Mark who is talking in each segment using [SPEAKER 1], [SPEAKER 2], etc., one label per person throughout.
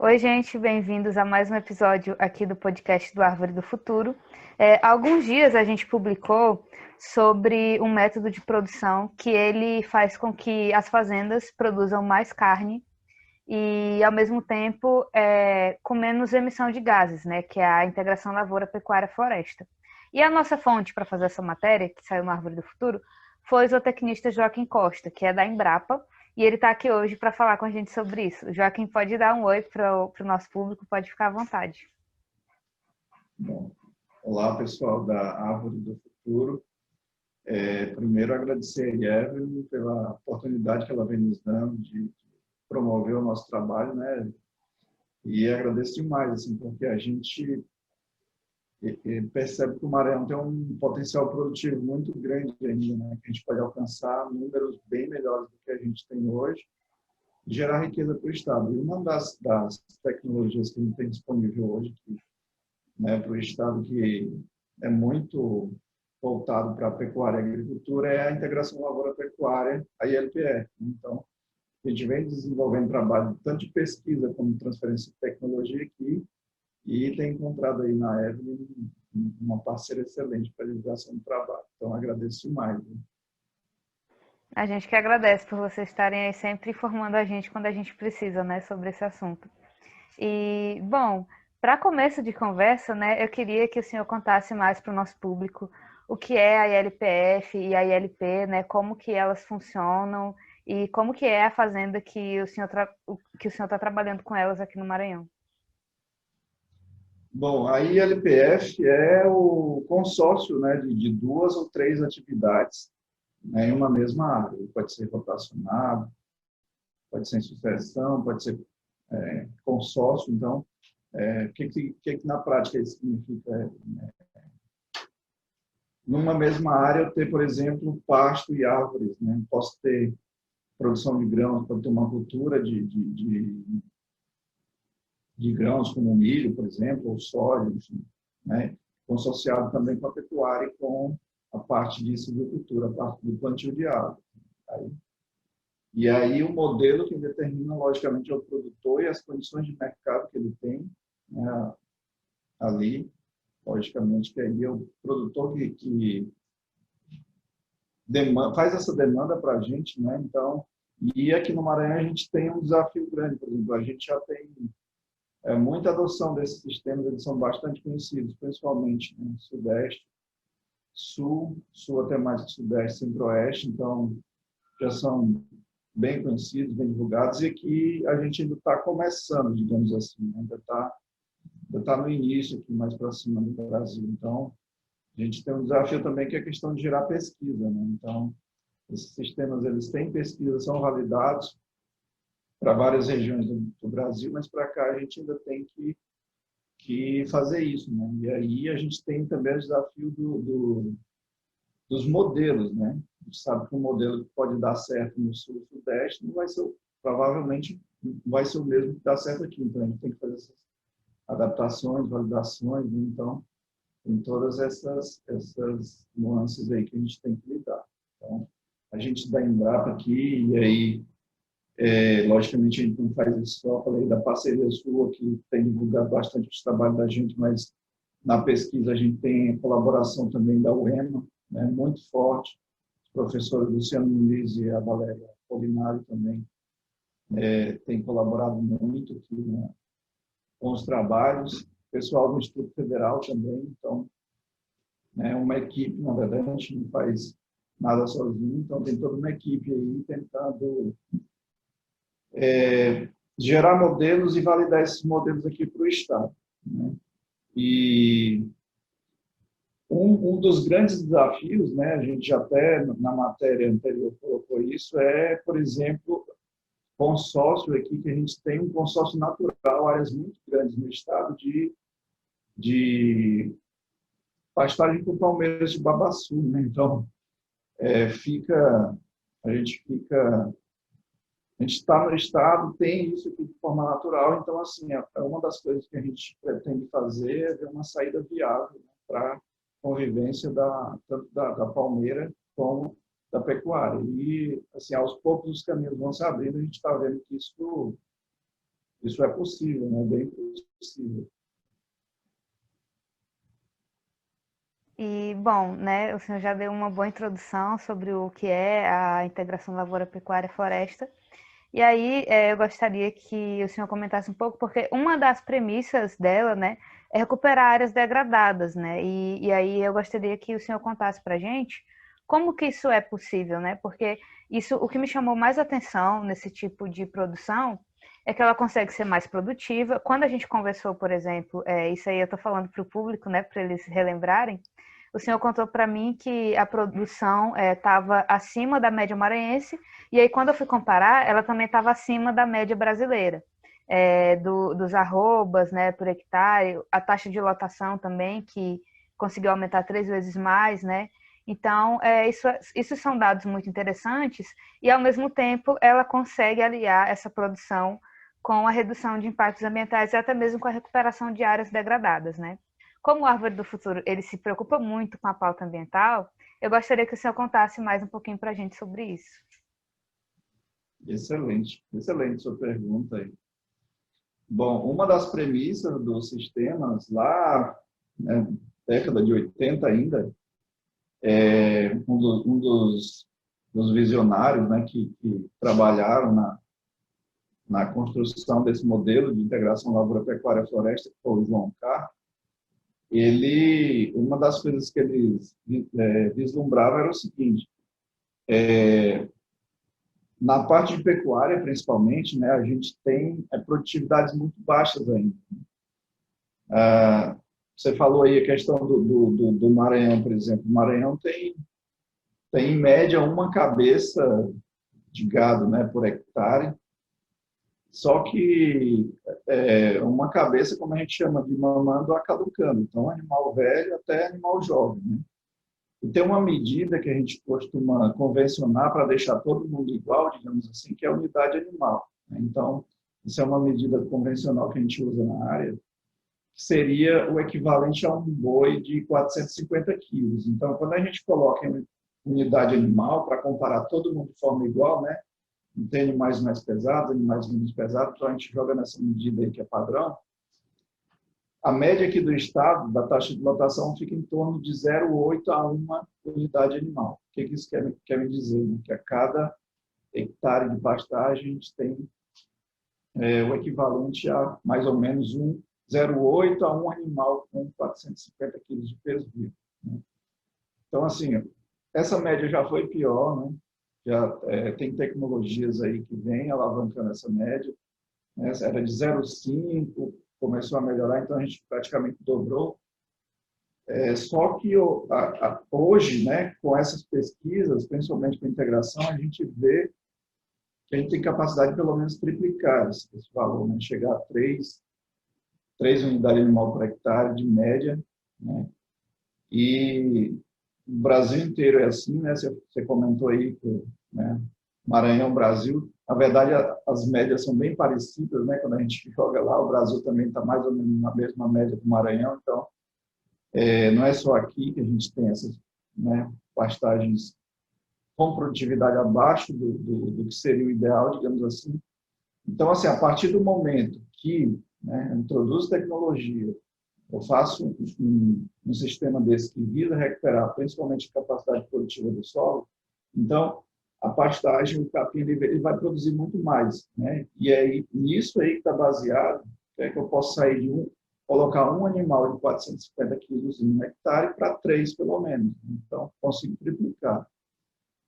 [SPEAKER 1] Oi, gente, bem-vindos a mais um episódio aqui do podcast do Árvore do Futuro. Há alguns dias a gente publicou sobre um método de produção que ele faz com que as fazendas produzam mais carne e, ao mesmo tempo, com menos emissão de gases, né? Que é a integração lavoura-pecuária-floresta. E a nossa fonte para fazer essa matéria, que saiu no Árvore do Futuro, foi o zootecnista Joaquim Costa, que é da Embrapa, e ele está aqui hoje para falar com a gente sobre isso. Joaquim, pode dar um oi para o nosso público, pode ficar à vontade.
[SPEAKER 2] Bom, olá, pessoal da Árvore do Futuro. Primeiro, agradecer a Evelyn pela oportunidade que ela vem nos dando de promover o nosso trabalho, né? E agradeço demais, assim, porque a gente percebe que o Maranhão tem um potencial produtivo muito grande ainda, né? Que a gente pode alcançar números bem melhores do que a gente tem hoje e gerar riqueza para o Estado. E uma das tecnologias que a gente tem disponível hoje, né, para o Estado, que é muito voltado para a pecuária e agricultura, é a integração lavoura-pecuária, a ILPE. Então, a gente vem desenvolvendo trabalho tanto de pesquisa como de transferência de tecnologia aqui e tem encontrado aí na Evelyn uma parceira excelente para a divulgação do trabalho. Então, agradeço demais. Né?
[SPEAKER 1] A gente que agradece por vocês estarem aí sempre informando a gente quando a gente precisa, né, sobre esse assunto. E, bom, para começo de conversa, né, eu queria que o senhor contasse mais para o nosso público o que é a ILPF e a ILP, né, como que elas funcionam e como que é a fazenda que o senhor está trabalhando com elas aqui no Maranhão.
[SPEAKER 2] Bom, a ILPF é o consórcio, né, de duas ou três atividades, né, em uma mesma área. Pode ser rotacionado, pode ser em sucessão, pode ser consórcio. Então, o que na prática isso significa? Numa mesma área, eu ter, por exemplo, pasto e árvores. Né? Posso ter produção de grãos, pode ter uma cultura de grãos, como milho, por exemplo, ou soja, enfim, né? Consorciado também com a pecuária e com a parte de silvicultura, a parte do plantio de árvores. E aí o modelo que determina, logicamente, é o produtor e as condições de mercado que ele tem, né, ali, logicamente, que aí é o produtor que faz essa demanda para a gente, né? Então, e aqui no Maranhão a gente tem um desafio grande, por exemplo, a gente já tem muita adoção desses sistemas, eles são bastante conhecidos, principalmente no Sudeste, Sul até mais que Sudeste, Centro-Oeste, então já são bem conhecidos, bem divulgados, e aqui a gente ainda está começando, digamos assim, né? ainda está no início aqui, mais para cima do Brasil. Então, a gente tem um desafio também que é a questão de gerar pesquisa. Né? Então, esses sistemas eles têm pesquisa, são validados para várias regiões do Brasil, mas para cá a gente ainda tem que fazer isso. Né? E aí a gente tem também o desafio dos modelos. Né? A gente sabe que um modelo que pode dar certo no Sul e Sudeste não vai ser, provavelmente, não vai ser o mesmo que dá certo aqui. Então, a gente tem que fazer essas adaptações, validações. Né? Então, tem todas essas nuances aí que a gente tem que lidar. Então, a gente da Embrapa aqui, e aí, logicamente, a gente não faz isso só, falei da parceria sua, que tem divulgado bastante o trabalho da gente, mas na pesquisa a gente tem a colaboração também da UEMA, né, muito forte, os professores Luciano Muniz e a Valéria Polinari também têm colaborado muito aqui, né, com os trabalhos, pessoal do Instituto Federal também, então, né, uma equipe, na verdade, a gente não faz nada sozinho, então tem toda uma equipe aí tentando gerar modelos e validar esses modelos aqui para o Estado. Né? E um dos grandes desafios, né, a gente já até na matéria anterior colocou isso, por exemplo, consórcio aqui, que a gente tem um consórcio natural, áreas muito grandes no estado de pastagem com palmeiras de babaçu. Né? Então, a gente está no estado, tem isso aqui de forma natural, então, assim, uma das coisas que a gente pretende fazer é ver uma saída viável, né, para a convivência tanto da palmeira como da pecuária. E, assim, aos poucos os caminhos vão se abrindo, a gente está vendo que isso isso é possível, né? Bem possível.
[SPEAKER 1] E, bom, né, o senhor já deu uma boa introdução sobre o que é a integração lavoura, pecuária e floresta. E aí, eu gostaria que o senhor comentasse um pouco, porque uma das premissas dela, né, é recuperar áreas degradadas, né? E aí eu gostaria que o senhor contasse para a gente como que isso é possível, né? Porque isso, o que me chamou mais atenção nesse tipo de produção é que ela consegue ser mais produtiva. Quando a gente conversou, por exemplo, isso aí eu estou falando para o público, né, para eles relembrarem, o senhor contou para mim que a produção estava acima da média maranhense, e aí quando eu fui comparar, ela também estava acima da média brasileira, dos arrobas, né, por hectare, a taxa de lotação também, que conseguiu aumentar 3 vezes mais, né? Então, isso são dados muito interessantes, e ao mesmo tempo ela consegue aliar essa produção com a redução de impactos ambientais e até mesmo com a recuperação de áreas degradadas, né? Como o Árvore do Futuro ele se preocupa muito com a pauta ambiental, eu gostaria que o senhor contasse mais um pouquinho para a gente sobre isso.
[SPEAKER 2] Excelente, excelente sua pergunta aí. Bom, uma das premissas dos sistemas lá, né, década de 80 ainda, dos visionários, né, que trabalharam na construção desse modelo de integração lavoura, pecuária e floresta, que foi o João Carr, uma das coisas que eles vislumbravam era o seguinte: na parte de pecuária, principalmente, né, a gente tem produtividades muito baixas ainda. Você falou aí a questão do Maranhão, por exemplo. O Maranhão tem, em média, uma cabeça de gado, né, por hectare, só que uma cabeça, como a gente chama, de mamando a caducando. Então, animal velho até animal jovem, né? E tem uma medida que a gente costuma convencionar para deixar todo mundo igual, digamos assim, que é a unidade animal, né? Então, isso é uma medida convencional que a gente usa na área, que seria o equivalente a um boi de 450 quilos. Então, quando a gente coloca em unidade animal, para comparar todo mundo de forma igual, né? Não tem animais mais pesados, animais menos pesados, então a gente joga nessa medida aí que é padrão. A média aqui do estado, da taxa de lotação, fica em torno de 0,8 a 1 unidade animal. O que isso quer me dizer? Né? Que a cada hectare de pastagem, a gente tem o equivalente a mais ou menos 0,8 a 1 animal com 450 quilos de peso vivo. Né? Então, assim, essa média já foi pior, né? Já tem tecnologias aí que vêm alavancando essa média, né? Era de 0,5, começou a melhorar, então a gente praticamente dobrou. Só que hoje, né, com essas pesquisas, principalmente com a integração, a gente vê que a gente tem capacidade de pelo menos triplicar esse valor, né? Chegar a 3 unidades animal por hectare de média, né? E o Brasil inteiro é assim, né? Você comentou aí que, né, Maranhão, Brasil, na verdade as médias são bem parecidas, né? Quando a gente joga lá, o Brasil também está mais ou menos na mesma média do Maranhão, então não é só aqui que a gente tem essas, né, pastagens com produtividade abaixo do que seria o ideal, digamos assim. Então, assim, a partir do momento que, né, eu introduzo tecnologia, eu faço um sistema desse que visa recuperar principalmente a capacidade produtiva do solo, então a pastagem, o capim, ele vai produzir muito mais, né? E é nisso aí que está baseado, que eu posso sair colocar um animal de 450 quilos em um hectare para 3, pelo menos. Então, consigo triplicar.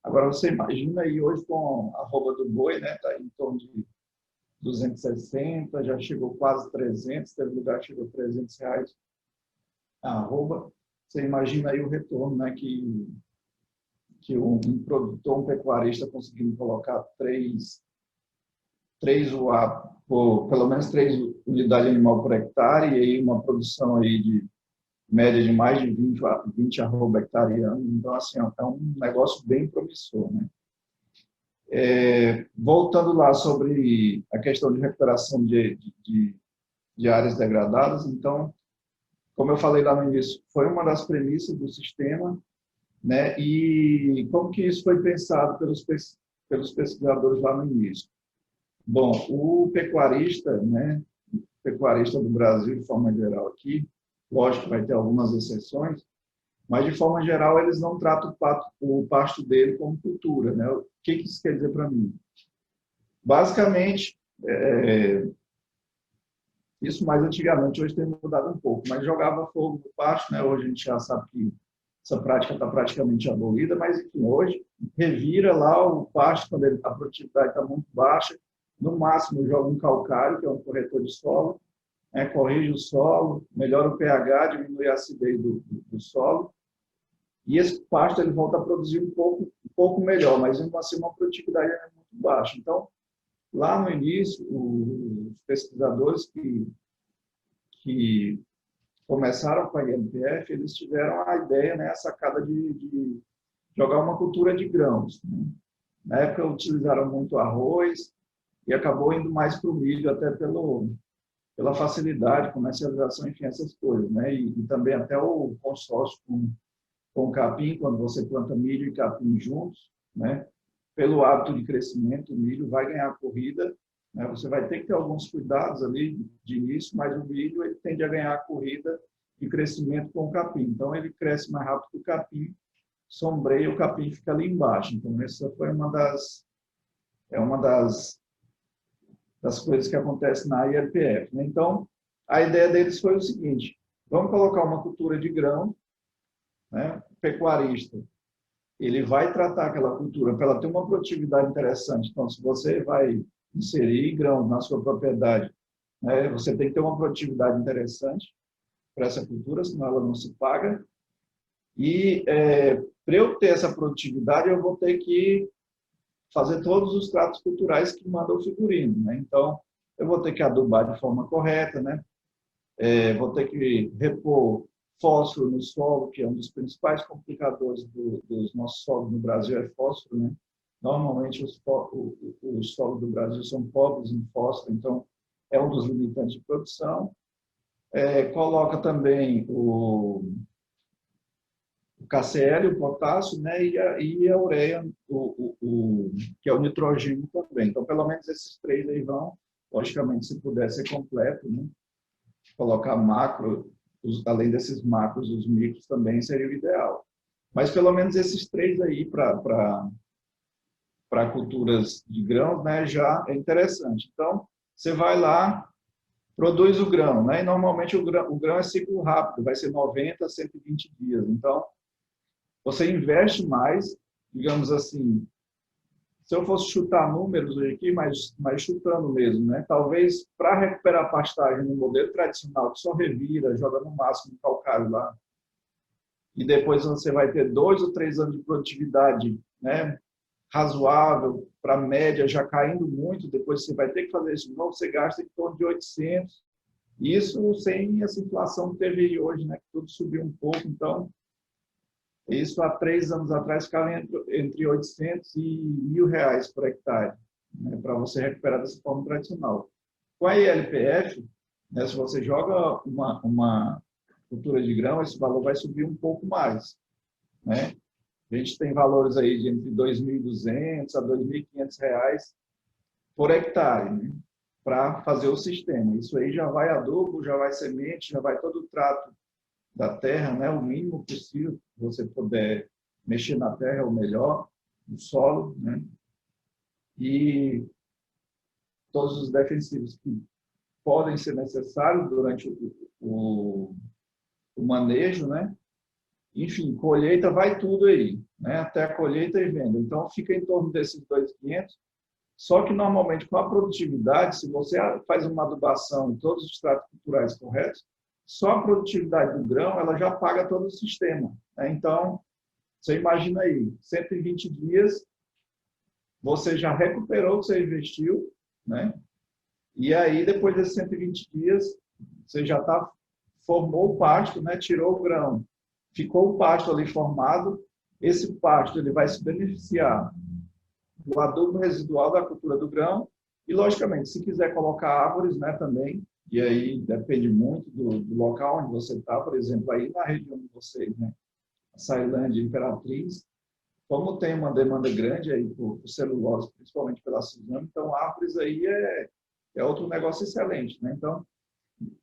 [SPEAKER 2] Agora, você imagina aí hoje com a arroba do boi, né? Está em torno de 260, já chegou quase 300, teve lugar que chegou a R$ 300 a arroba. Você imagina aí o retorno, né? Que um produtor, um pecuarista conseguindo colocar 3 UA, pelo menos 3 unidades animal por hectare, e aí uma produção aí de média de mais de 20 arroba hectare ano. Então, assim, é um negócio bem promissor, né? Voltando lá sobre a questão de recuperação de áreas degradadas, então, como eu falei lá no início, foi uma das premissas do sistema, né? E como que isso foi pensado pelos pesquisadores lá no início? Bom, o pecuarista, né, pecuarista do Brasil, de forma geral aqui, lógico que vai ter algumas exceções, mas de forma geral eles não tratam o pasto dele como cultura, né? O que isso quer dizer para mim? Basicamente, isso mais antigamente, hoje tem mudado um pouco, mas jogava fogo no pasto, né? Hoje a gente já sabe que essa prática está praticamente abolida, mas enfim, hoje revira lá o pasto quando a produtividade está muito baixa, no máximo joga um calcário, que é um corretor de solo, né? Corrige o solo, melhora o pH, diminui a acidez do solo, e esse pasto ele volta a produzir um pouco melhor, mas ainda assim uma produtividade é muito baixa. Então, lá no início, os pesquisadores que começaram com a INPF, eles tiveram a ideia, né, a sacada de jogar uma cultura de grãos, né? Na época utilizaram muito arroz e acabou indo mais para o milho, até pela facilidade, comercialização, enfim, essas coisas, né? E também até o consórcio com capim, quando você planta milho e capim juntos, né? Pelo hábito de crescimento, o milho vai ganhar a corrida, né? Você vai ter que ter alguns cuidados ali de início, mas o milho ele tende a ganhar a corrida de crescimento com o capim. Então, ele cresce mais rápido que o capim, sombreia, o capim fica ali embaixo. Então, essa foi uma das coisas que acontece na ILPF, né? Então, a ideia deles foi o seguinte: vamos colocar uma cultura de grão, né? O pecuarista, ele vai tratar aquela cultura para ela ter uma produtividade interessante. Então, se você vai inserir grão na sua propriedade, né, você tem que ter uma produtividade interessante para essa cultura, senão ela não se paga. E para eu ter essa produtividade, eu vou ter que fazer todos os tratos culturais que manda o figurino, né? Então, eu vou ter que adubar de forma correta, né? Vou ter que repor fósforo no solo, que é um dos principais complicadores dos nossos solos no Brasil, é fósforo, né? Normalmente os solos do Brasil são pobres em fósforo, então é um dos limitantes de produção. Coloca também o KCl, o potássio, né? E a ureia, que é o nitrogênio também. Então, pelo menos esses três aí vão, logicamente, se puder ser completo, né? Colocar macro, além desses macros, os micros também seria o ideal. Mas pelo menos esses três aí para culturas de grãos, né, já é interessante. Então, você vai lá, produz o grão, né? E normalmente o grão é ciclo rápido, vai ser 90 a 120 dias. Então, você investe mais, digamos assim, se eu fosse chutar números aqui, mas chutando mesmo, né? Talvez para recuperar a pastagem no modelo tradicional, que só revira, joga no máximo um calcário lá, e depois você vai ter 2 ou 3 anos de produtividade, né? Razoável, para a média, já caindo muito, depois você vai ter que fazer isso de novo, você gasta em torno de 800. Isso sem essa inflação que teve hoje, né? Que tudo subiu um pouco, então isso há 3 anos atrás ficava entre 800 e R$ 1.000 por hectare, né, para você recuperar dessa forma tradicional. Com a ILPF, né, se você joga uma cultura de grão, esse valor vai subir um pouco mais, né? A gente tem valores aí de entre 2.200 a R$ 2.500 por hectare, né, para fazer o sistema. Isso aí já vai adubo, já vai semente, já vai todo o trato da terra, né, o mínimo possível que você puder mexer na terra é o melhor, no solo, né, e todos os defensivos que podem ser necessários durante o manejo, né, enfim, colheita vai tudo aí, né, até a colheita e venda. Então, fica em torno desses 2.500, só que normalmente com a produtividade, se você faz uma adubação e todos os tratos culturais corretos, só a produtividade do grão ela já paga todo o sistema, né? Então, você imagina aí, 120 dias, você já recuperou o que você investiu, né? E aí, depois desses 120 dias, você já formou o pasto, né? Tirou o grão, ficou o pasto ali formado, esse pasto ele vai se beneficiar do adubo residual da cultura do grão e, logicamente, se quiser colocar árvores, né, também, e aí depende muito do local onde você está, por exemplo, aí na região de vocês, né, Ceilândia, Imperatriz, como tem uma demanda grande aí por celulose, principalmente pela Suzano, então árvores aí é outro negócio excelente, né? Então,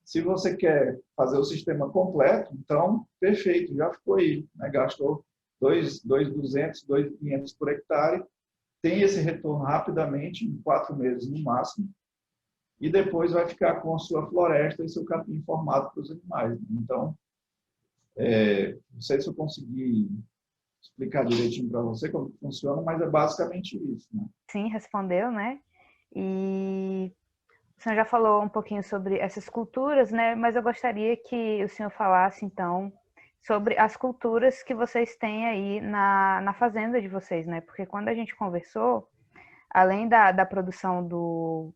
[SPEAKER 2] se você quer fazer o sistema completo, então, perfeito, já ficou aí, né? Gastou 2.200, 2.500 por hectare, tem esse retorno rapidamente, em 4 meses no máximo, e depois vai ficar com a sua floresta e seu capim formado para os animais. Né? Então, não sei se eu consegui explicar direitinho para você como funciona, mas é basicamente isso. Né?
[SPEAKER 1] Sim, respondeu, né? E o senhor já falou um pouquinho sobre essas culturas, né? Mas eu gostaria que o senhor falasse, então, sobre as culturas que vocês têm aí na fazenda de vocês, né? Porque quando a gente conversou, além da produção do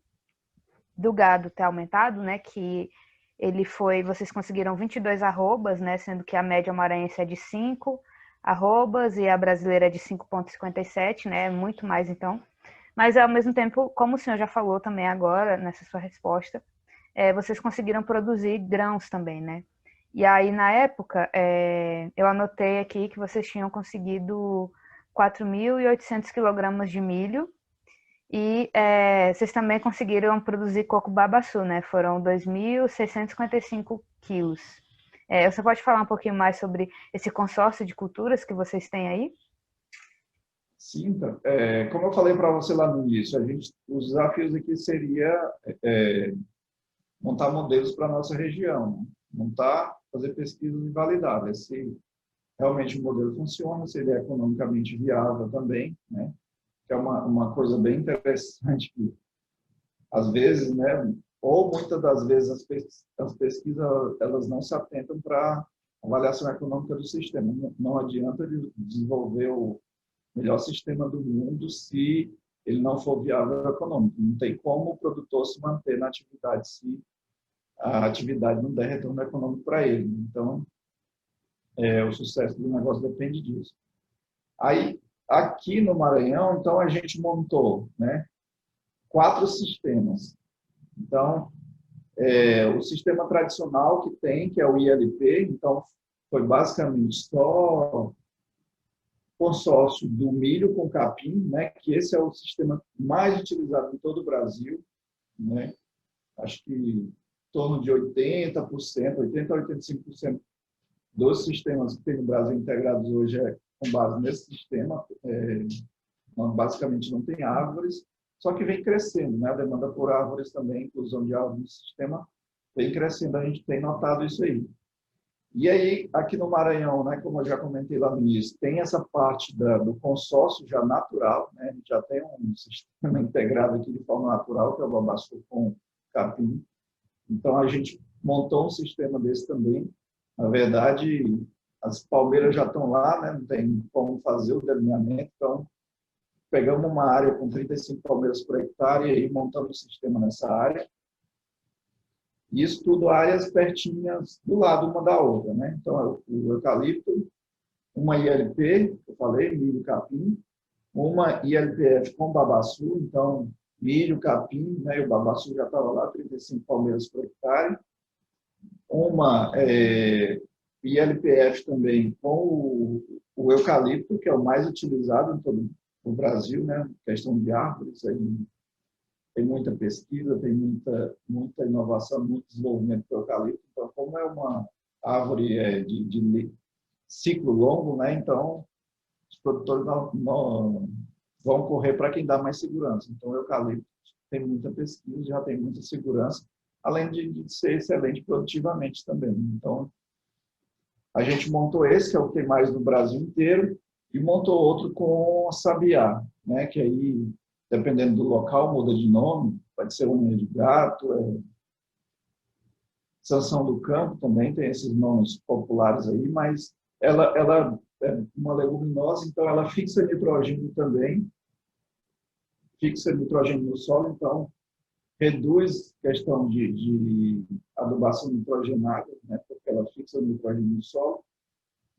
[SPEAKER 1] gado ter aumentado, né? Que vocês conseguiram 22 arrobas, né? Sendo que a média maranhense é de 5 arrobas e a brasileira é de 5,57, né? Muito mais, então. Mas, ao mesmo tempo, como o senhor já falou também agora, nessa sua resposta, vocês conseguiram produzir grãos também, né? E aí, na época, eu anotei aqui que vocês tinham conseguido 4.800 quilogramas de milho e vocês também conseguiram produzir coco babaçu, né? Foram 2.655 quilos. Você pode falar um pouquinho mais sobre esse consórcio de culturas que vocês têm aí?
[SPEAKER 2] Sim, então, como eu falei para você lá no início, os desafios aqui seria é, montar modelos para a nossa região, né? Montar, fazer pesquisas e validar, se realmente o modelo funciona, se ele é economicamente viável também, né? Que é uma coisa bem interessante que, às vezes, né, ou muitas das vezes as pesquisas elas não se atentam para avaliação econômica do sistema. Não adianta ele desenvolver o melhor sistema do mundo se ele não for viável econômico. Não tem como o produtor se manter na atividade se a atividade não der retorno econômico para ele. Então, o sucesso do negócio depende disso. Aí, aqui no Maranhão, então, a gente montou, né, 4 sistemas. Então, o sistema tradicional que tem, que é o ILP, então, foi basicamente só consórcio do milho com capim, né, que esse é o sistema mais utilizado em todo o Brasil, né? Acho que em torno de 80%, 80 a 85% dos sistemas que tem no Brasil integrados hoje com base nesse sistema. Basicamente não tem árvores, só que vem crescendo, né? A demanda por árvores também, inclusão de árvores no sistema, vem crescendo, a gente tem notado isso aí. E aí, aqui no Maranhão, né, como eu já comentei lá no início, tem essa parte do consórcio já natural, né? A gente já tem um sistema integrado aqui de forma natural, que é o babaçu com capim. Então, a gente montou um sistema desse também. Na verdade, as palmeiras já estão lá, né? Não tem como fazer o delineamento, então pegamos uma área com 35 palmeiras por hectare e aí montamos o sistema nessa área. Isso tudo áreas pertinhas do lado uma da outra, né? Então, o eucalipto, uma ILP, que eu falei, milho capim, uma ILPF com babaçu, então milho, capim, né? E o babaçu já estava lá, 35 palmeiras por hectare. Uma ILPF também com o eucalipto, que é o mais utilizado em todo o Brasil, né? Questão de árvores, aí tem muita pesquisa, tem muita inovação, muito desenvolvimento do eucalipto. Então, como é uma árvore de ciclo longo, né? Então, os produtores não vão correr para quem dá mais segurança. Então, o eucalipto tem muita pesquisa, já tem muita segurança, além de ser excelente produtivamente também. Então, a gente montou esse, que é o que tem mais no Brasil inteiro, e montou outro com sabiá, né? Que aí, dependendo do local, muda de nome, pode ser unha de gato, sanção do campo também, tem esses nomes populares aí, mas ela é uma leguminosa, então ela fixa nitrogênio também, fixa nitrogênio no solo, então reduz questão de adubação nitrogenada, né? Porque ela fixa o nitrogênio no solo,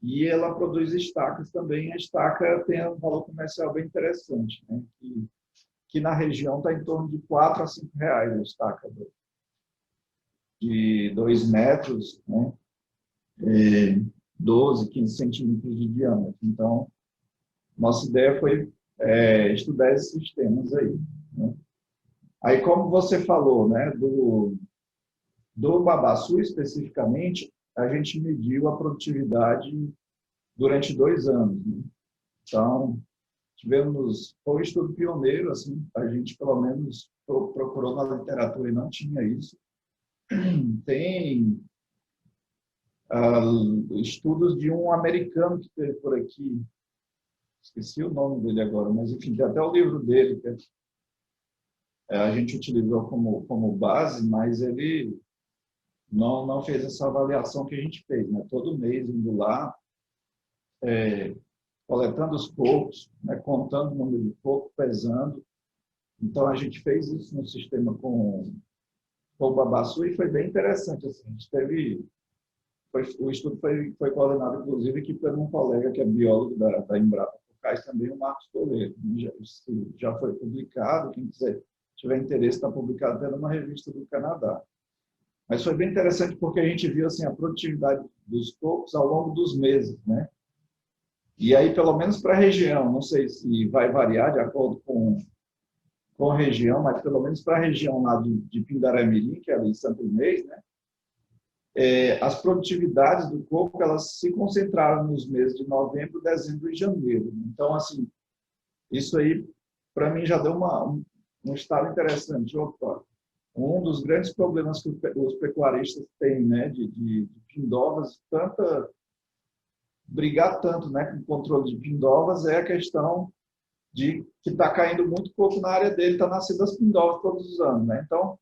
[SPEAKER 2] e ela produz estacas também. A estaca tem um valor comercial bem interessante, né? Que na região está em torno de R$ 4 a R$ 5 a estaca de 2 metros, né? 12, 15 centímetros de diâmetro. Então, Nossa ideia foi estudar esses sistemas aí, né? Aí, como você falou, né, do babaçu especificamente, a gente mediu a produtividade durante 2 anos, né? Então, foi um estudo pioneiro, assim, a gente pelo menos procurou na literatura e não tinha isso. Tem estudos de um americano que teve por aqui, esqueci o nome dele agora, mas enfim, tem até o livro dele, que a gente utilizou como base, mas ele não fez essa avaliação que a gente fez, né? Todo mês indo lá, coletando os cocos, né? Contando o número de cocos, pesando. Então, a gente fez isso no sistema com o babaçu e foi bem interessante. Assim. A gente o estudo foi coordenado, inclusive, aqui por um colega que é biólogo da Embrapa Focais, também o Marcos Toledo. Já foi publicado, quem tiver interesse, está publicado até numa revista do Canadá. Mas foi bem interessante porque a gente viu assim, a produtividade dos cocos ao longo dos meses, né? E aí, pelo menos para a região, não sei se vai variar de acordo com a região, mas pelo menos para a região lá de Pindaranmirim, que é ali em Santo Inês, né? As produtividades do coco elas se concentraram nos meses de novembro, dezembro e janeiro. Então, assim, isso aí, para mim, já deu um estado interessante. Opa, um dos grandes problemas que os pecuaristas têm, né, de pindovas, brigar tanto, né, com o controle de pindovas, é a questão de que está caindo muito coco na área dele, está nascendo as pindovas todos os anos, né? Então,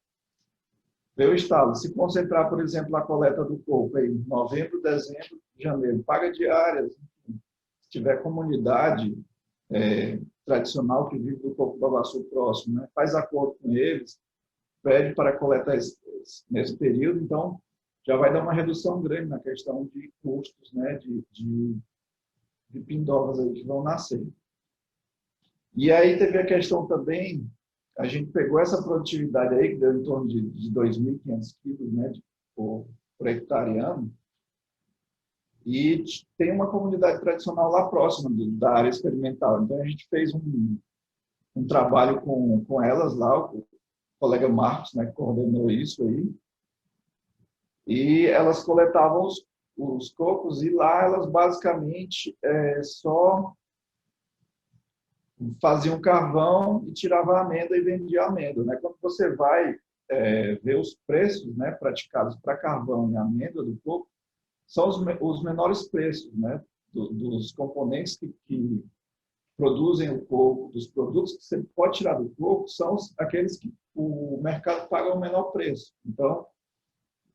[SPEAKER 2] eu estado, se concentrar, por exemplo, na coleta do coco em novembro, dezembro, janeiro, paga diárias, se tiver comunidade tradicional que vive do coco babaçu próximo, né? Faz acordo com eles, pede para coletar nesse período, então já vai dar uma redução grande na questão de custos, né? De pindovas aí que vão nascer. E aí teve a questão também, a gente pegou essa produtividade aí, que deu em torno de 2.500 quilos, né, por hectare ano, e tem uma comunidade tradicional lá próxima da área experimental. Então, a gente fez um trabalho com elas lá, o colega Marcos, né, que coordenou isso aí, e elas coletavam os cocos, e lá elas basicamente só fazia um carvão e tirava a amêndoa e vendia a amêndoa, né? Quando você vai ver os preços, né, praticados para carvão e amêndoa do coco, são os menores preços, né, dos componentes que produzem o coco, dos produtos que você pode tirar do coco, são aqueles que o mercado paga o menor preço. Então,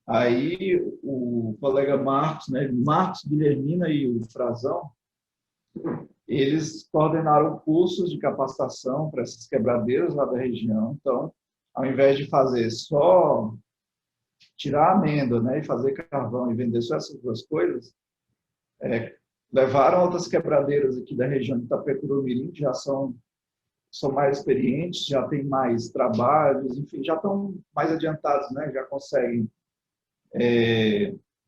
[SPEAKER 2] aí o colega Marcos, né, Marcos, Guilhermina e o Frazão, eles coordenaram cursos de capacitação para essas quebradeiras lá da região. Então, ao invés de fazer só tirar a amêndoa, né, e fazer carvão e vender só essas duas coisas, levaram outras quebradeiras aqui da região de Itapecuru-Mirim, que já são mais experientes, já têm mais trabalhos, enfim, já estão mais adiantados, né, já conseguem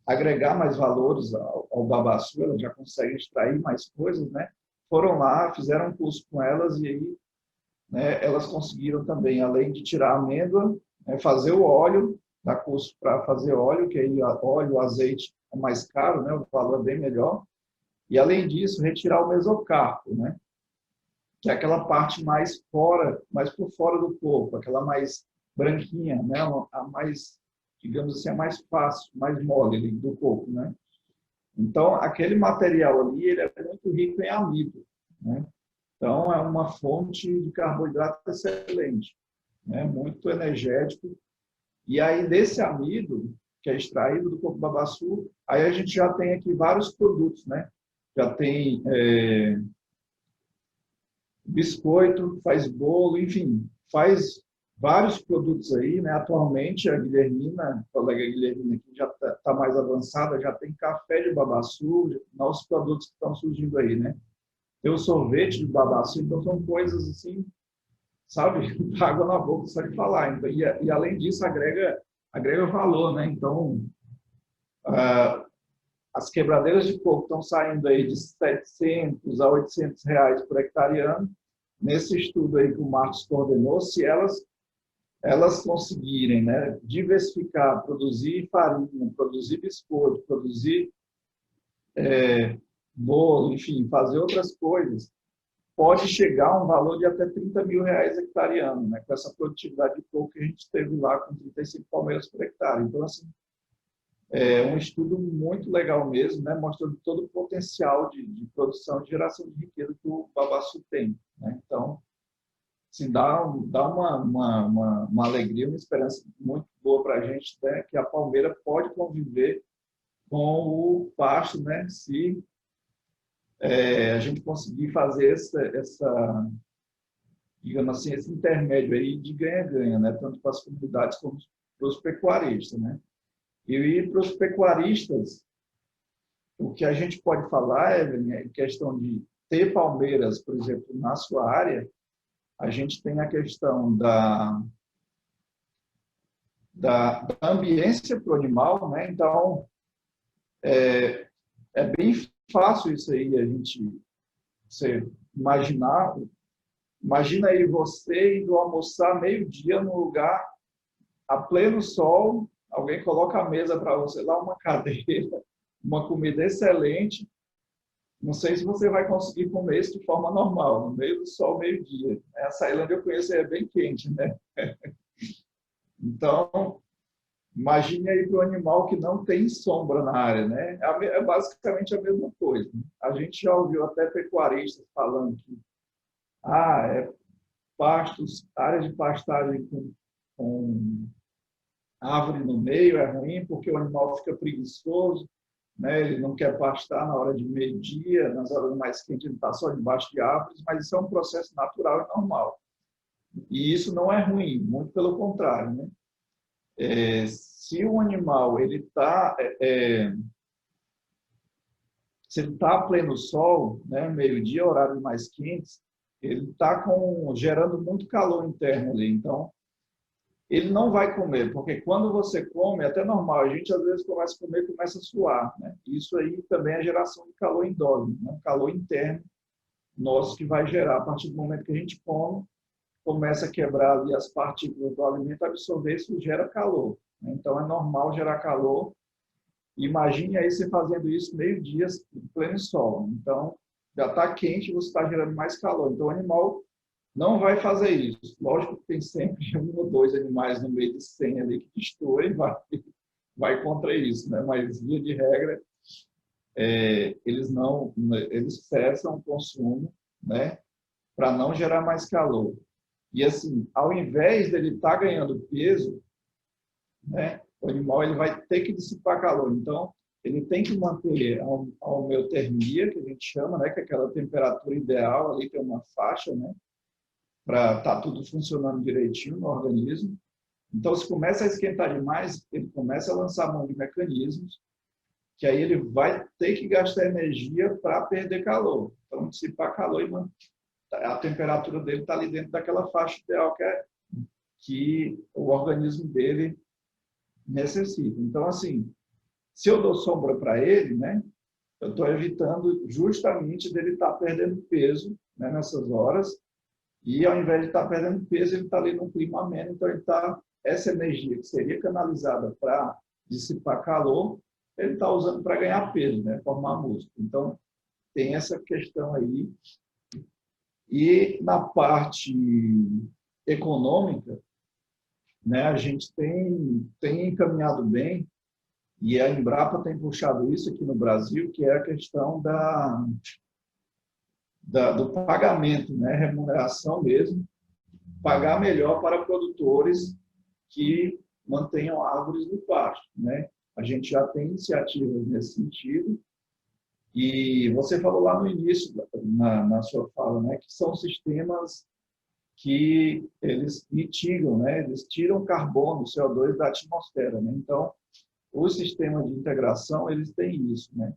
[SPEAKER 2] agregar mais valores ao babaçu, elas já conseguem extrair mais coisas, né? Foram lá, fizeram um curso com elas e aí, né, elas conseguiram também, além de tirar a amêndoa, né, fazer o óleo, dar curso para fazer óleo, que aí óleo, azeite é mais caro, né, o valor é bem melhor, e além disso, retirar o mesocarpo, né, que é aquela parte mais por fora do corpo, aquela mais branquinha, né, a mais, digamos assim, a mais fácil, mais mole do corpo, né. Então, aquele material ali, ele é muito rico em amido, né? Então, é uma fonte de carboidrato excelente, né? Muito energético. E aí, desse amido, que é extraído do coco babaçu, aí a gente já tem aqui vários produtos, né? Já tem biscoito, faz bolo, enfim, faz vários produtos aí, né? Atualmente, a Guilhermina, a colega Guilhermina aqui já está mais avançada, já tem café de babaçu, novos produtos que estão surgindo aí, né? Tem o sorvete de babaçu, então são coisas assim, sabe? Água na boca só de falar. Então, e além disso, agrega valor, né? Então, as quebradeiras de coco estão saindo aí de 700 a 800 reais por hectare ano. Nesse estudo aí que o Marcos coordenou, se elas conseguirem, né, diversificar, produzir farinha, produzir biscoito, produzir bolo, enfim, fazer outras coisas, pode chegar a um valor de até 30 mil reais hectare ano, né, com essa produtividade de coco que a gente teve lá com 35 palmeiras por hectare. Então, assim, é um estudo muito legal mesmo, né, mostrando todo o potencial de produção, de geração de riqueza que o babaçu tem, né? Então, assim, dá uma alegria, uma esperança muito boa para a gente, né, que a palmeira pode conviver com o pasto, né, se a gente conseguir fazer digamos assim, esse intermédio aí de ganha-ganha, né, tanto para as comunidades como para os pecuaristas, né. E para os pecuaristas, o que a gente pode falar, Evelyn, é questão de ter palmeiras, por exemplo, na sua área. A gente tem a questão da ambiência para o animal, né? Então, é bem fácil isso aí, você imaginar. Imagina aí você indo almoçar meio-dia num lugar a pleno sol, alguém coloca a mesa para você lá, uma cadeira, uma comida excelente. Não sei se você vai conseguir comer isso de forma normal, no meio do sol, meio-dia. A Ceilândia eu conheço, é bem quente, né? Então, imagine aí para o animal que não tem sombra na área, né? É basicamente a mesma coisa. A gente já ouviu até pecuaristas falando que pastos, áreas de pastagem com árvore no meio é ruim porque o animal fica preguiçoso, né? Ele não quer pastar na hora de meio-dia, nas horas mais quentes ele está só debaixo de árvores, mas isso é um processo natural e normal. E isso não é ruim, muito pelo contrário, né? Se o animal se ele está a pleno sol, né, meio-dia, horários mais quentes, ele está gerando muito calor interno ali. Então, ele não vai comer, porque quando você come, é até normal, a gente às vezes começa a comer e começa a suar, né? Isso aí também é geração de calor endógeno, né? Calor interno nosso que vai gerar, a partir do momento que a gente come, começa a quebrar ali as partículas do alimento, absorver, isso gera calor, né? Então, é normal gerar calor. Imagine aí você fazendo isso meio-dia, em pleno sol. Então, já está quente, você está gerando mais calor. Então, o animal não vai fazer isso. Lógico que tem sempre um ou dois animais no meio de 100 ali que destoam e vai contra isso, né? Mas, via de regra, eles cessam o consumo, né? Para não gerar mais calor. E assim, ao invés dele estar ganhando peso, né? O animal ele vai ter que dissipar calor. Então, ele tem que manter a homeotermia, que a gente chama, né? Que é aquela temperatura ideal, ali tem uma faixa, né? Para estar tudo funcionando direitinho no organismo. Então, se começa a esquentar demais, ele começa a lançar mão de mecanismos, que aí ele vai ter que gastar energia para perder calor. Então, dissipar calor e a temperatura dele está ali dentro daquela faixa ideal que o organismo dele necessita. Então, assim, se eu dou sombra para ele, né, eu estou evitando justamente dele estar perdendo peso, né, nessas horas. E ao invés de estar perdendo peso, ele está ali num clima ameno, então essa energia que seria canalizada para dissipar calor, ele está usando para ganhar peso, né? Formar músculo. Então, tem essa questão aí. E na parte econômica, né, a gente tem encaminhado bem, e a Embrapa tem puxado isso aqui no Brasil, que é a questão do pagamento, né? Remuneração mesmo, pagar melhor para produtores que mantenham árvores no pasto, né? A gente já tem iniciativas nesse sentido, e você falou lá no início, na sua fala, né, que são sistemas que eles mitigam, né? Eles tiram carbono, CO2 da atmosfera, né? Então, os sistemas de integração, eles têm isso, né?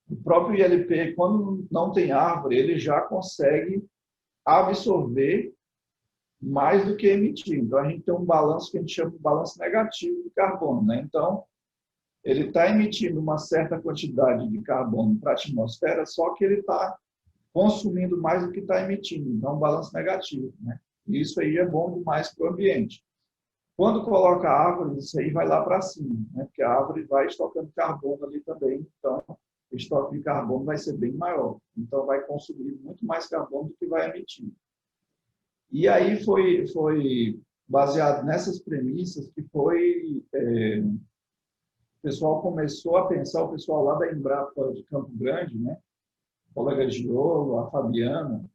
[SPEAKER 2] O próprio ILP, quando não tem árvore, ele já consegue absorver mais do que emitir. Então, a gente tem um balanço que a gente chama de balanço negativo de carbono, né? Então, ele está emitindo uma certa quantidade de carbono para a atmosfera, só que ele está consumindo mais do que está emitindo, então um balanço negativo, né? E isso aí é bom demais para o ambiente. Quando coloca árvores, isso aí vai lá para cima, né? Porque a árvore vai estocando carbono ali também, então o estoque de carbono vai ser bem maior. Então vai consumir muito mais carbono do que vai emitir. E aí foi baseado nessas premissas que o pessoal começou a pensar, o pessoal lá da Embrapa de Campo Grande, né? O colega Giolo, a Fabiana,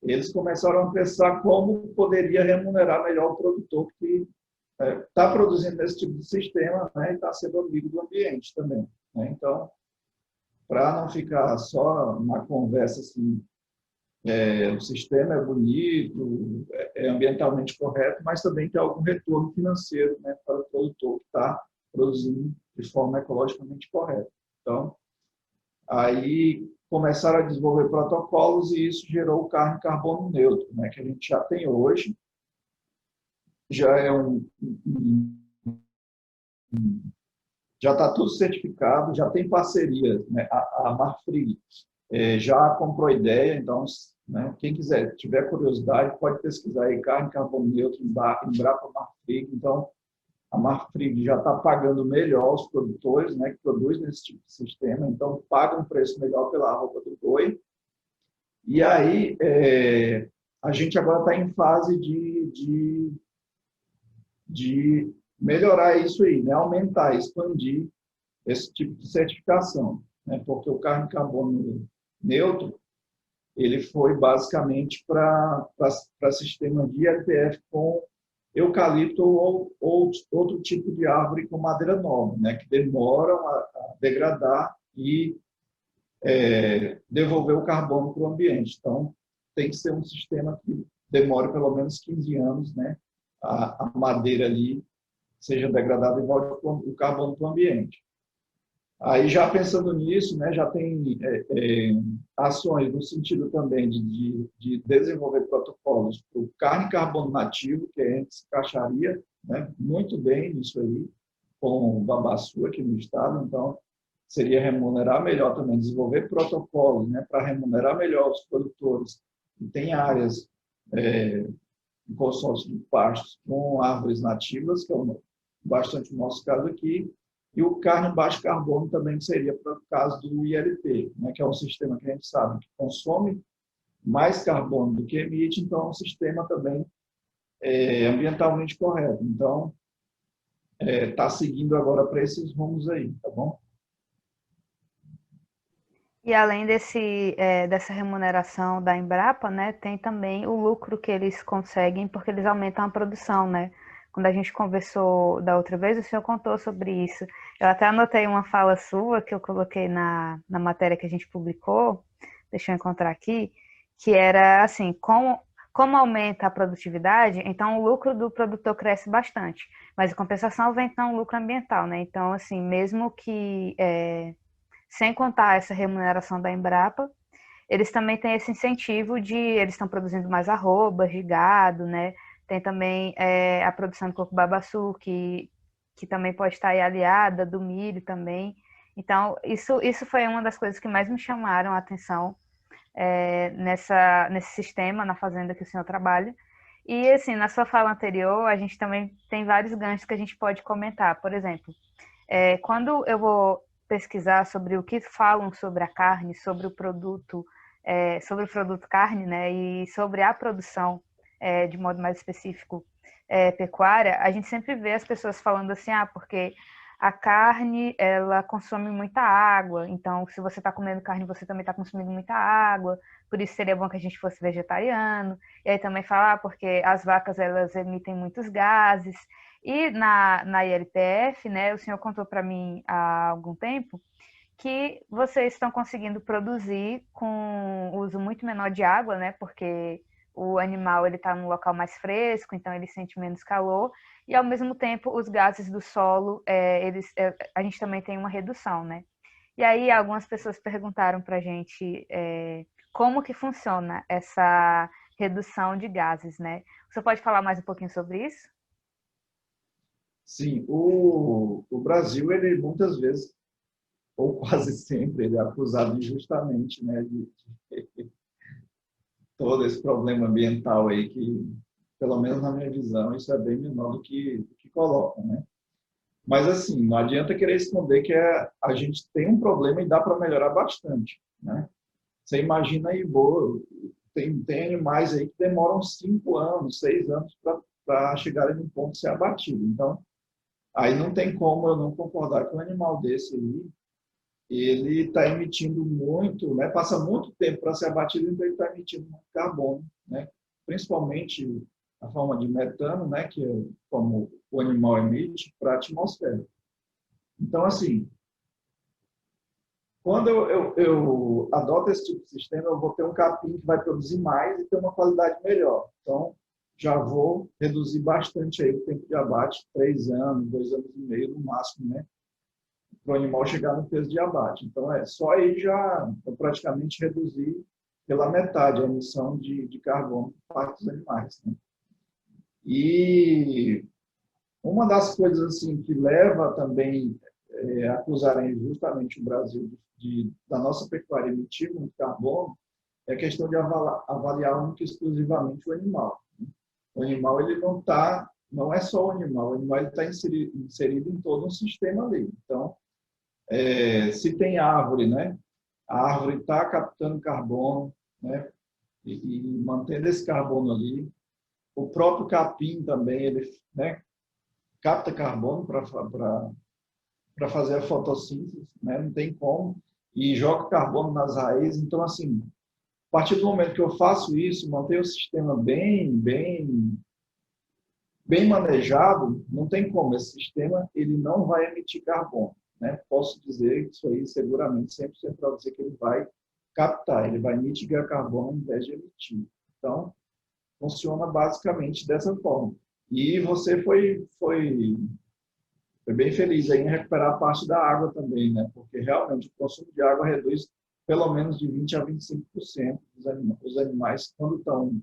[SPEAKER 2] eles começaram a pensar como poderia remunerar melhor o produtor que está produzindo esse tipo de sistema, né, e está sendo amigo do ambiente também, né? Então, para não ficar só na conversa assim, o sistema é bonito, é ambientalmente correto, mas também tem algum retorno financeiro, né, para o produtor que está produzindo de forma ecologicamente correta. Então, aí começaram a desenvolver protocolos e isso gerou o carne carbono neutro, né, que a gente já tem hoje. Já é já está tudo certificado, já tem parceria, né? A Marfrig já comprou ideia, então, né, quem quiser, tiver curiosidade, pode pesquisar aí carne carbono neutro em Embrapa Marfrig. Então, a Marfrig já está pagando melhor os produtores, né, que produzem esse tipo de sistema, então pagam um preço melhor pela roupa do boi. E aí, a gente agora está em fase de melhorar isso aí, né? Aumentar, expandir esse tipo de certificação, né? Porque o carne carbono neutro ele foi basicamente para sistema de ILPF com eucalipto ou outro tipo de árvore com madeira nobre, né? Que demoram a degradar e devolver o carbono para o ambiente. Então, tem que ser um sistema que demore pelo menos 15 anos, né? A madeira ali seja degradada e volte o carbono para o ambiente. Aí, já pensando nisso, né, já tem ações no sentido também de desenvolver protocolos para o carne carbono nativo, que a gente se encaixaria, né, muito bem nisso aí, com o Babaçu aqui no estado. Então, seria remunerar melhor também, desenvolver protocolos, né, para remunerar melhor os produtores que têm áreas em consórcio de pastos com árvores nativas, que é bastante o nosso caso aqui, e o carne baixo carbono também que seria para o caso do ILP, né, que é um sistema que a gente sabe que consome mais carbono do que emite, então é um sistema também ambientalmente correto. Então, está seguindo agora para esses rumos aí, tá bom?
[SPEAKER 1] E além dessa remuneração da Embrapa, né, tem também o lucro que eles conseguem porque eles aumentam a produção, né? Quando a gente conversou da outra vez, o senhor contou sobre isso. Eu até anotei uma fala sua que eu coloquei na matéria que a gente publicou, deixa eu encontrar aqui, que era assim, como aumenta a produtividade, então o lucro do produtor cresce bastante, mas em compensação vem então o lucro ambiental, né? Então, assim, mesmo que sem contar essa remuneração da Embrapa, eles também têm esse incentivo eles estão produzindo mais arrobas de gado, né? Tem também a produção do coco-babaçu, que também pode estar aí aliada, do milho também. Então, isso foi uma das coisas que mais me chamaram a atenção nesse sistema, na fazenda que o senhor trabalha. E, assim, na sua fala anterior, a gente também tem vários ganchos que a gente pode comentar. Por exemplo, quando eu vou pesquisar sobre o que falam sobre a carne, sobre o produto carne, né, e sobre a produção, de modo mais específico, pecuária, a gente sempre vê as pessoas falando assim, porque a carne, ela consome muita água, então se você está comendo carne, você também está consumindo muita água, por isso seria bom que a gente fosse vegetariano, e aí também falar porque as vacas, elas emitem muitos gases, e na ILPF, né, o senhor contou para mim há algum tempo que vocês estão conseguindo produzir com uso muito menor de água, né? Porque o animal ele está num local mais fresco, então ele sente menos calor e ao mesmo tempo os gases do solo, a gente também tem uma redução, né? E aí algumas pessoas perguntaram para a gente como que funciona essa redução de gases, né? Você pode falar mais um pouquinho sobre isso?
[SPEAKER 2] Sim, o Brasil, ele muitas vezes, ou quase sempre, ele é acusado injustamente, né, de todo esse problema ambiental aí que, pelo menos na minha visão, isso é bem menor do que colocam, né? Mas, assim, não adianta querer esconder que a gente tem um problema e dá para melhorar bastante, né? Você imagina aí, boa, tem animais aí que demoram 5 anos, 6 anos para chegarem no ponto de ser abatido. Então, aí não tem como eu não concordar que um animal desse aí, ele está emitindo muito, né? Passa muito tempo para ser abatido, então ele está emitindo muito carbono, né? Principalmente a forma de metano, né? Que é como o animal emite para a atmosfera. Então, assim, quando eu adoto esse tipo de sistema, eu vou ter um capim que vai produzir mais e ter uma qualidade melhor. Então, já vou reduzir bastante aí o tempo de abate, 3 anos, 2 anos e meio no máximo, né? Para o animal chegar no peso de abate. Então, só aí já eu praticamente reduzir pela metade a emissão de carbono por parte dos animais, né? E uma das coisas assim que leva também a acusarem justamente o Brasil da nossa pecuária emitir muito carbono é a questão de avaliar única e exclusivamente o animal. O animal ele não é só o animal está inserido em todo um sistema ali. Então, se tem árvore, né? A árvore está captando carbono, né? E mantendo esse carbono ali. O próprio capim também, ele, né, capta carbono para fazer a fotossíntese, né? Não tem como. E joga carbono nas raízes. Então, assim, a partir do momento que eu faço isso, mantenho o sistema bem manejado, não tem como. Esse sistema ele não vai emitir carbono, né? Posso dizer isso aí seguramente, 100% para dizer que ele vai captar, ele vai mitigar carbono ao invés de emitir. Então, funciona basicamente dessa forma. E você foi bem feliz aí em recuperar a parte da água também, né? Porque realmente o consumo de água reduz pelo menos de 20 a 25% dos animais. Os animais, quando estão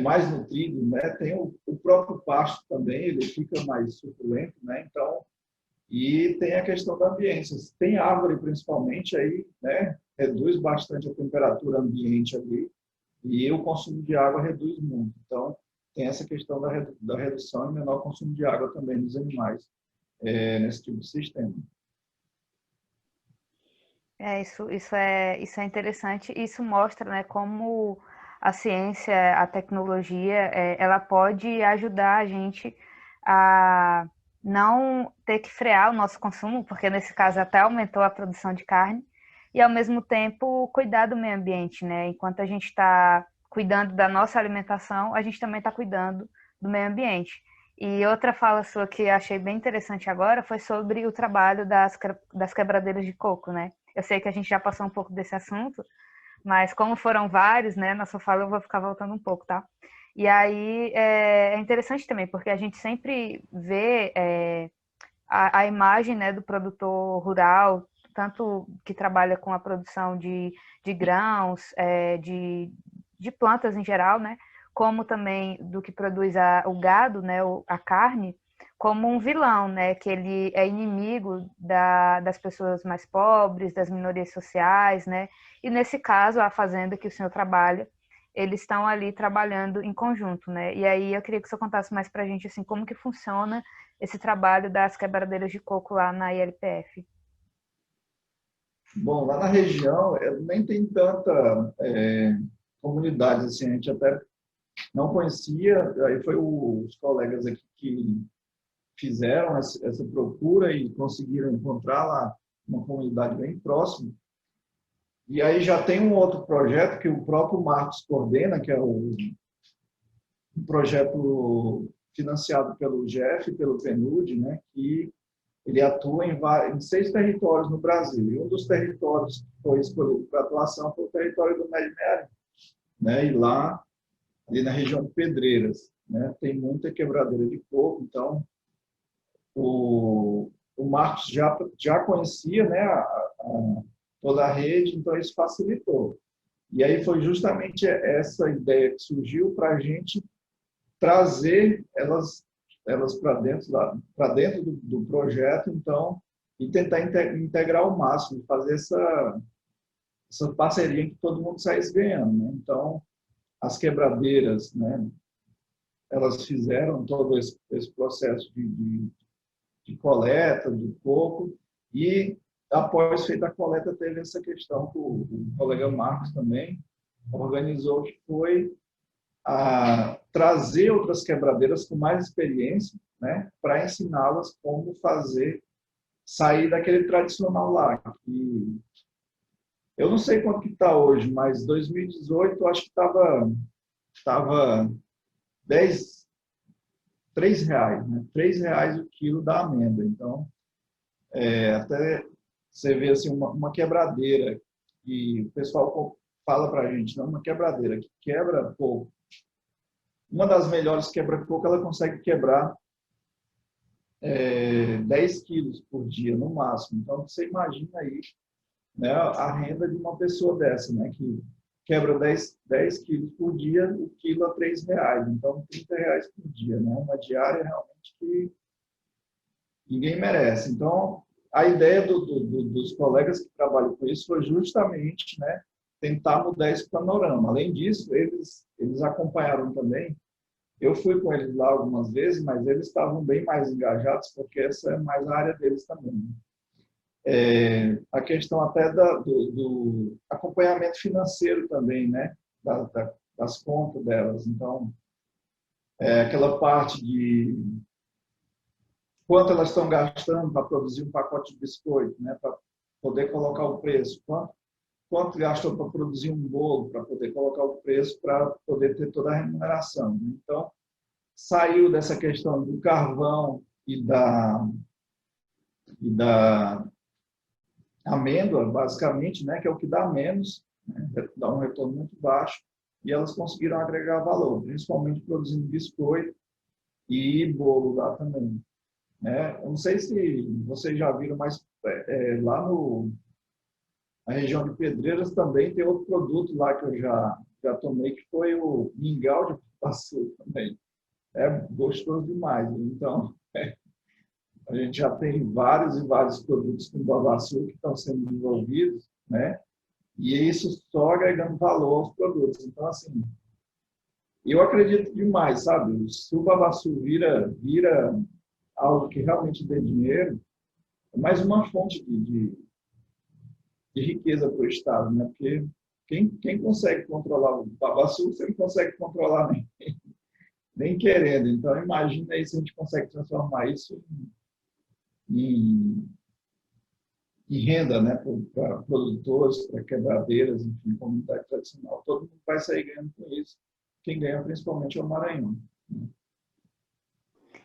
[SPEAKER 2] mais nutridos, né? Tem o próprio pasto também, ele fica mais suculento, né? Então, e tem a questão da ambiência. Se tem árvore, principalmente, aí, né? Reduz bastante a temperatura ambiente ali e o consumo de água reduz muito. Então, tem essa questão da redução e menor consumo de água também dos animais nesse tipo de sistema.
[SPEAKER 1] Isso é interessante. Isso mostra, né, como a ciência, a tecnologia, ela pode ajudar a gente a não ter que frear o nosso consumo, porque nesse caso até aumentou a produção de carne, e ao mesmo tempo cuidar do meio ambiente, né? Enquanto a gente está cuidando da nossa alimentação, a gente também está cuidando do meio ambiente. E outra fala sua que eu achei bem interessante agora foi sobre o trabalho das quebradeiras de coco, né? Eu sei que a gente já passou um pouco desse assunto, mas como foram vários, né, na sua fala eu vou ficar voltando um pouco, tá? E aí é interessante também, porque a gente sempre vê a imagem, né, do produtor rural, tanto que trabalha com a produção de grãos, de plantas em geral, né, como também do que produz o gado, né, a carne, como um vilão, né, que ele é inimigo das pessoas mais pobres, das minorias sociais, né, e nesse caso a fazenda que o senhor trabalha, eles estão ali trabalhando em conjunto, né, e aí eu queria que o senhor contasse mais para a gente, assim, como que funciona esse trabalho das quebradeiras de coco lá na ILPF.
[SPEAKER 2] Bom, lá na região nem tem tanta comunidade assim, a gente até não conhecia, aí foi os colegas aqui que fizeram essa procura e conseguiram encontrar lá uma comunidade bem próxima. E aí já tem um outro projeto que o próprio Marcos coordena, que é um projeto financiado pelo GEF, pelo PNUD, né, que ele atua em 6 territórios no Brasil. E um dos territórios que foi escolhido para atuação foi o território do Médio Mearim, né, e lá, ali na região de Pedreiras, né, tem muita quebradeira de coco, então o Marcos já conhecia, né, toda a rede, então isso facilitou. E aí foi justamente essa ideia que surgiu para a gente trazer elas elas para dentro do projeto, então, e tentar integrar ao máximo, fazer essa parceria em que todo mundo saísse ganhando, né? Então, as quebradeiras, né, elas fizeram todo esse processo de coleta do coco e, após feita a coleta, teve essa questão que o colega Marcos também organizou, que foi a trazer outras quebradeiras com mais experiência, né, para ensiná-las como fazer, sair daquele tradicional lá. Que eu não sei quanto que está hoje, mas 2018 eu acho que estava 10, R$ 3, né? R$ 3 o quilo da amêndoa. Então, até você vê assim, uma quebradeira, que o pessoal fala para a gente, não, uma quebradeira que quebra pouco. Uma das melhores quebra-coco, ela consegue quebrar 10 quilos por dia, no máximo. Então, você imagina aí, né, a renda de uma pessoa dessa, né, que quebra 10 quilos por dia, o quilo a R$ 3. Então, R$ 30 por dia, né? Uma diária realmente que ninguém merece. Então, a ideia dos colegas que trabalham com isso foi justamente, né, tentar mudar esse panorama. Além disso, eles acompanharam também. Eu fui com eles lá algumas vezes, mas eles estavam bem mais engajados, porque essa é mais a área deles também, né? A questão até do acompanhamento financeiro também, né? Das contas delas. Então, aquela parte de quanto elas estão gastando para produzir um pacote de biscoito, né? Para poder colocar o preço. Quanto gastou para produzir um bolo, para poder colocar o preço, para poder ter toda a remuneração, né? Então, saiu dessa questão do carvão e da amêndoa, basicamente, né, que é o que dá menos, né, dá um retorno muito baixo, e elas conseguiram agregar valor, principalmente produzindo biscoito e bolo lá também, né? Eu não sei se vocês já viram, mas lá na região de Pedreiras também tem outro produto lá que eu já tomei, que foi o mingau de açúcar também. É gostoso demais. Então, a gente já tem vários e vários produtos com babaçu que estão sendo desenvolvidos, né? E isso só agregando valor aos produtos. Então, assim, eu acredito demais, sabe? Se o babaçu vira algo que realmente dê dinheiro, é mais uma fonte de riqueza para o Estado, né? Porque quem consegue controlar o babaçu, você não consegue controlar nem querendo. Então, imagina aí se a gente consegue transformar isso em renda, né, para produtores, para quebradeiras, enfim, comunidade tradicional. Todo mundo vai sair ganhando com isso. Quem ganha principalmente é o Maranhão, né?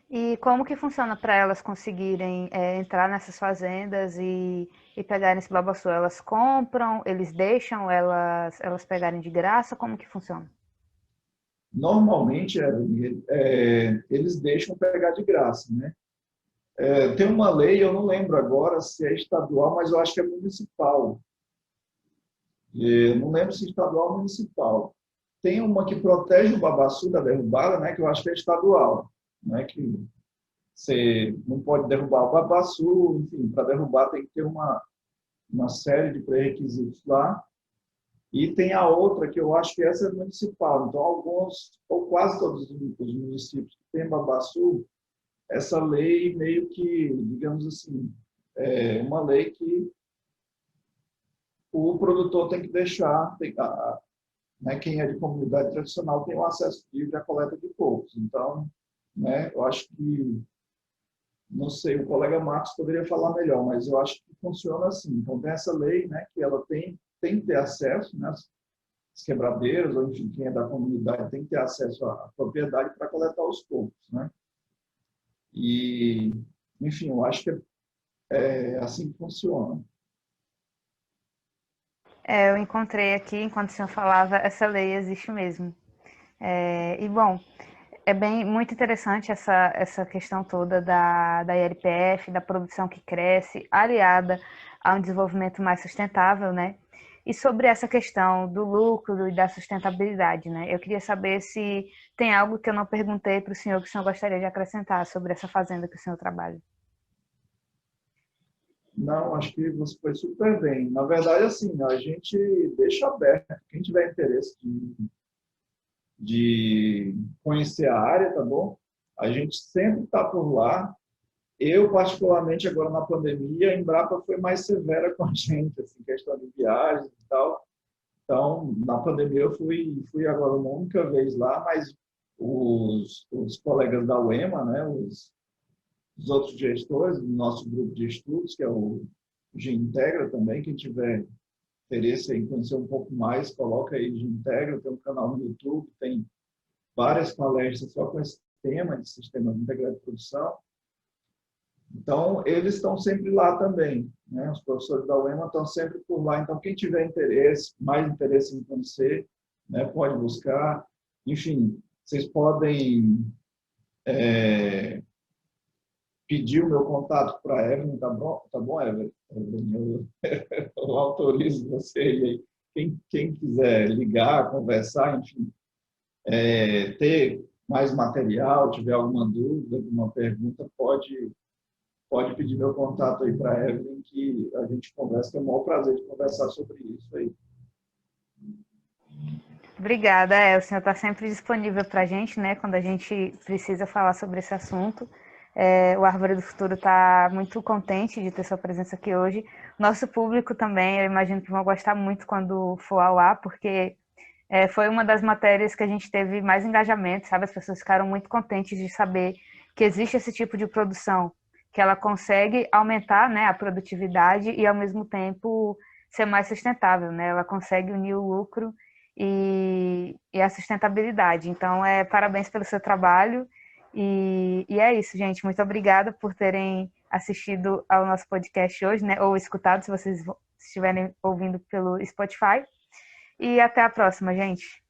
[SPEAKER 1] E como que funciona para elas conseguirem entrar nessas fazendas e pegarem esse babaçu? Elas compram, eles deixam elas pegarem de graça? Como que funciona?
[SPEAKER 2] Normalmente, eles deixam pegar de graça, né? Tem uma lei, eu não lembro agora se é estadual, mas eu acho que é municipal. Eu não lembro se é estadual ou municipal. Tem uma que protege o babaçu da derrubada, né, que eu acho que é estadual, né, que você não pode derrubar o babaçu, enfim, para derrubar tem que ter uma série de pré-requisitos lá. E tem a outra, que eu acho que essa é municipal. Então, alguns, ou quase todos os municípios que têm babaçu, essa lei meio que, digamos assim, é uma lei que o produtor tem que deixar, né, quem é de comunidade tradicional tem o acesso livre à coleta de cocos. Então, né, eu acho que, não sei, o colega Marcos poderia falar melhor, mas eu acho que funciona assim. Então, tem essa lei, né, que ela tem que ter acesso, né, as quebradeiras, ou enfim, quem é da comunidade tem que ter acesso à propriedade para coletar os cocos, né? E, enfim, eu acho que é assim que funciona.
[SPEAKER 1] Eu encontrei aqui, enquanto o senhor falava, essa lei existe mesmo. E, bom, é muito interessante essa questão toda da ILPF, da produção que cresce, aliada a um desenvolvimento mais sustentável, né? E sobre essa questão do lucro e da sustentabilidade, né? Eu queria saber se tem algo que eu não perguntei para o senhor que o senhor gostaria de acrescentar sobre essa fazenda que o senhor trabalha.
[SPEAKER 2] Não, acho que você foi super bem. Na verdade, assim, a gente deixa aberto. Quem tiver interesse de conhecer a área, tá bom? A gente sempre está por lá. Eu, particularmente, agora na pandemia, a Embrapa foi mais severa com a gente, assim, questão de viagens e tal. Então, na pandemia, eu fui agora uma única vez lá, mas os colegas da UEMA, né, os outros gestores do nosso grupo de estudos, que é o Gintegra também, quem tiver interesse em conhecer um pouco mais, coloca aí Gintegra, tem um canal no YouTube, tem várias palestras só com esse tema de sistemas integrados de produção. Então, eles estão sempre lá também, né? Os professores da UEMA estão sempre por lá. Então, quem tiver interesse, mais interesse em conhecer, né, pode buscar. Enfim, vocês podem pedir o meu contato para a Evelyn, tá bom, Evelyn? Eu autorizo você aí. Quem quiser ligar, conversar, enfim, ter mais material, tiver alguma dúvida, alguma pergunta, pode pedir meu contato aí para a Evelyn, que a gente conversa, que é o maior prazer de conversar sobre isso aí.
[SPEAKER 1] Obrigada. O senhor está sempre disponível para a gente, né, quando a gente precisa falar sobre esse assunto. O Árvore do Futuro está muito contente de ter sua presença aqui hoje. Nosso público também, eu imagino que vão gostar muito quando for ao ar, porque foi uma das matérias que a gente teve mais engajamento, sabe? As pessoas ficaram muito contentes de saber que existe esse tipo de produção, que ela consegue aumentar, né, a produtividade e, ao mesmo tempo, ser mais sustentável, né? Ela consegue unir o lucro e a sustentabilidade. Então, parabéns pelo seu trabalho. E é isso, gente. Muito obrigada por terem assistido ao nosso podcast hoje, né? Ou escutado, se vocês estiverem ouvindo pelo Spotify. E até a próxima, gente.